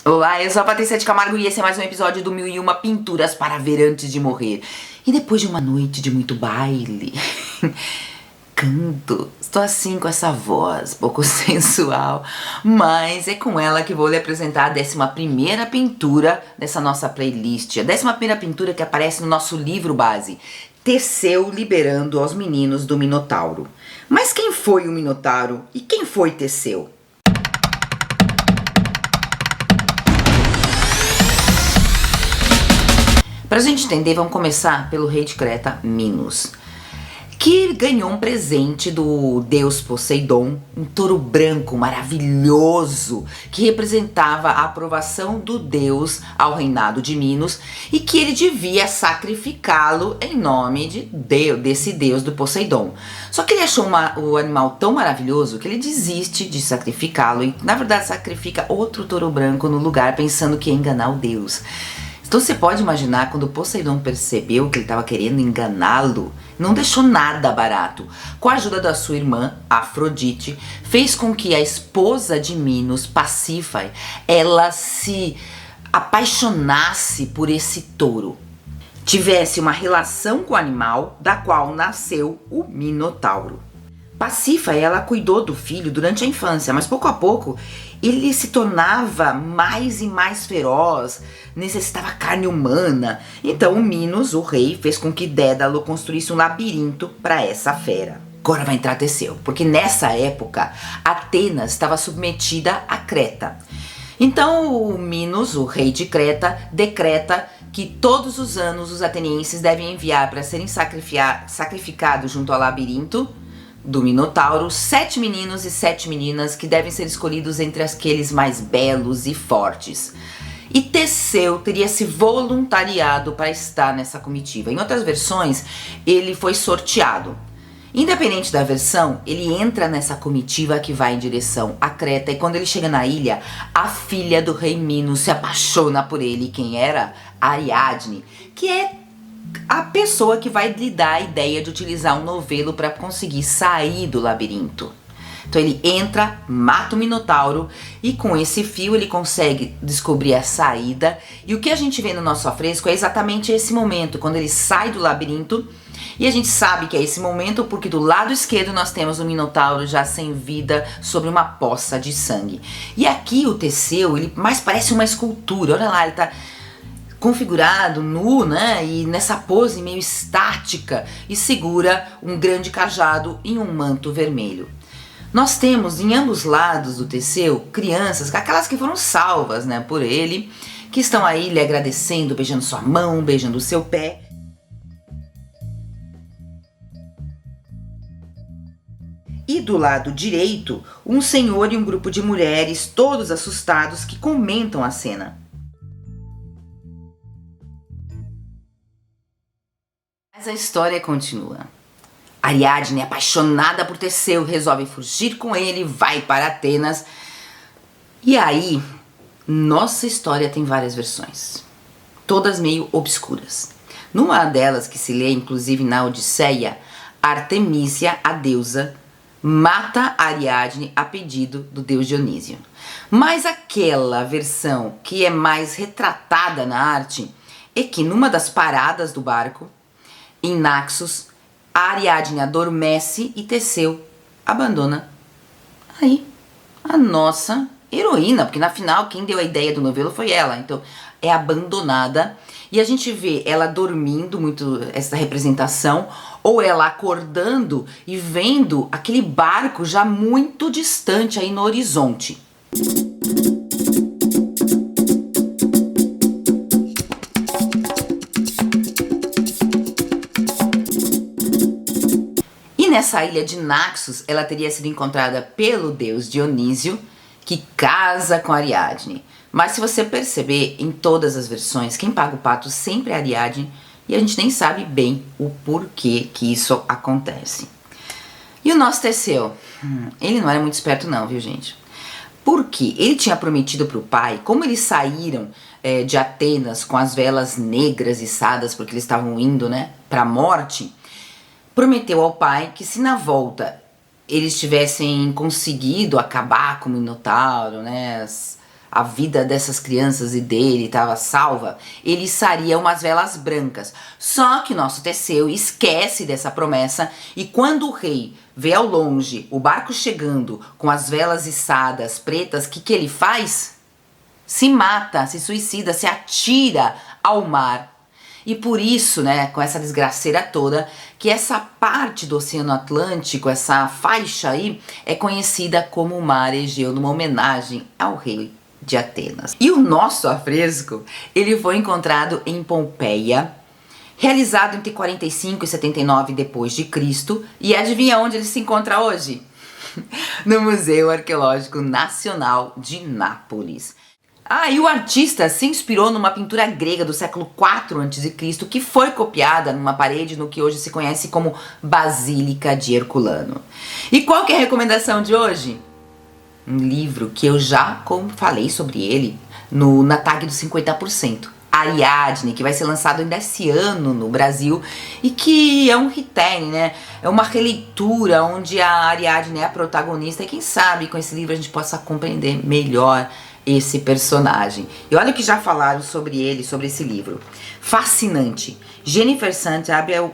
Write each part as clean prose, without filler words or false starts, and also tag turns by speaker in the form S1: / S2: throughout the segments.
S1: Olá, eu sou a Patrícia de Camargo e esse é mais um episódio do 1001 Pinturas para Ver Antes de Morrer. E depois de uma noite de muito baile, canto, estou assim com essa voz pouco sensual, mas é com ela que vou lhe apresentar a 11ª pintura dessa nossa playlist. A 11ª pintura que aparece no nosso livro base, Teseu liberando aos meninos do Minotauro. Mas quem foi o Minotauro e quem foi Teseu? Pra gente entender, vamos começar pelo rei de Creta, Minos, que ganhou um presente do deus Poseidon, um touro branco maravilhoso, que representava a aprovação do deus ao reinado de Minos e que ele devia sacrificá-lo em nome desse deus do Poseidon. Só que ele achou o animal tão maravilhoso que ele desiste de sacrificá-lo e, na verdade, sacrifica outro touro branco no lugar, pensando que ia enganar o deus. Então você pode imaginar quando Poseidon percebeu que ele estava querendo enganá-lo, não deixou nada barato. Com a ajuda da sua irmã, Afrodite, fez com que a esposa de Minos, Pasífae, ela se apaixonasse por esse touro, tivesse uma relação com o animal, da qual nasceu o Minotauro. Pasífae, ela cuidou do filho durante a infância, mas pouco a pouco ele se tornava mais e mais feroz, necessitava carne humana. Então o Minos, o rei, fez com que Dédalo construísse um labirinto para essa fera. Agora vai entrar Teseu, porque nessa época Atenas estava submetida a Creta. Então o Minos, o rei de Creta, decreta que todos os anos os atenienses devem enviar para serem sacrificados junto ao labirinto do Minotauro 7 meninos e 7 meninas que devem ser escolhidos entre aqueles mais belos e fortes. E Teseu teria se voluntariado para estar nessa comitiva. Em outras versões, ele foi sorteado. Independente da versão, ele entra nessa comitiva que vai em direção a Creta, e quando ele chega na ilha, a filha do rei Minos se apaixona por ele. Quem era? Ariadne, que é a pessoa que vai lhe dar a ideia de utilizar um novelo para conseguir sair do labirinto. Então ele entra, mata o Minotauro e com esse fio ele consegue descobrir a saída. E o que a gente vê no nosso afresco é exatamente esse momento, quando ele sai do labirinto. E a gente sabe que é esse momento porque do lado esquerdo nós temos o Minotauro já sem vida sobre uma poça de sangue. E aqui o Teseu, ele mais parece uma escultura, olha lá, ele tá configurado, nu, né, e nessa pose meio estática, e segura um grande cajado em um manto vermelho. Nós temos em ambos lados do Teseu crianças, aquelas que foram salvas, né, por ele, que estão aí lhe agradecendo, beijando sua mão, beijando o seu pé. E do lado direito, um senhor e um grupo de mulheres, todos assustados, que comentam a cena. Mas a história continua. Ariadne, apaixonada por Teseu, resolve fugir com ele, vai para Atenas. E aí, nossa história tem várias versões, todas meio obscuras. Numa delas, que se lê inclusive na Odisseia, Artemísia, a deusa, mata Ariadne a pedido do deus Dionísio. Mas aquela versão que é mais retratada na arte é que numa das paradas do barco, em Naxos, a Ariadne adormece e Teseu abandona aí a nossa heroína, porque na final quem deu a ideia do novelo foi ela, então é abandonada e a gente vê ela dormindo, muito essa representação, ou ela acordando e vendo aquele barco já muito distante aí no horizonte. Nessa ilha de Naxos, ela teria sido encontrada pelo deus Dionísio, que casa com Ariadne. Mas se você perceber, em todas as versões, quem paga o pato sempre é Ariadne, e a gente nem sabe bem o porquê que isso acontece. E o nosso Teseu? Ele não era muito esperto não, viu gente? Porque ele tinha prometido para o pai, como eles saíram de Atenas com as velas negras içadas, porque eles estavam indo, né, para a morte, prometeu ao pai que se na volta eles tivessem conseguido acabar com o Minotauro, né, a vida dessas crianças e dele estava salva, ele içaria umas velas brancas. Só que nosso Teseu esquece dessa promessa e quando o rei vê ao longe o barco chegando com as velas içadas pretas, o que ele faz? Se mata, se suicida, se atira ao mar. E por isso, né, com essa desgraceira toda, que essa parte do Oceano Atlântico, essa faixa aí, é conhecida como o Mar Egeu, numa homenagem ao rei de Atenas. E o nosso afresco, ele foi encontrado em Pompeia, realizado entre 45 e 79 depois de Cristo, e adivinha onde ele se encontra hoje? No Museu Arqueológico Nacional de Nápoles. E o artista se inspirou numa pintura grega do século IV a.C., que foi copiada numa parede no que hoje se conhece como Basílica de Herculano. E qual que é a recomendação de hoje? Um livro que eu já falei sobre ele na tag dos 50%. Ariadne, que vai ser lançado ainda esse ano no Brasil e que é um retelling, né? É uma releitura onde a Ariadne é a protagonista e quem sabe com esse livro a gente possa compreender melhor esse personagem. E olha o que já falaram sobre ele, sobre esse livro. Fascinante. Jennifer Sant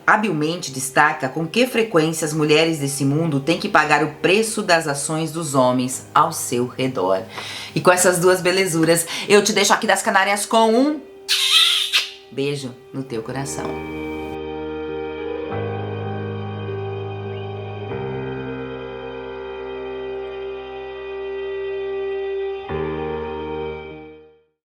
S1: habilmente destaca com que frequência as mulheres desse mundo têm que pagar o preço das ações dos homens ao seu redor. E com essas duas belezuras, eu te deixo aqui das Canárias com um beijo no teu coração.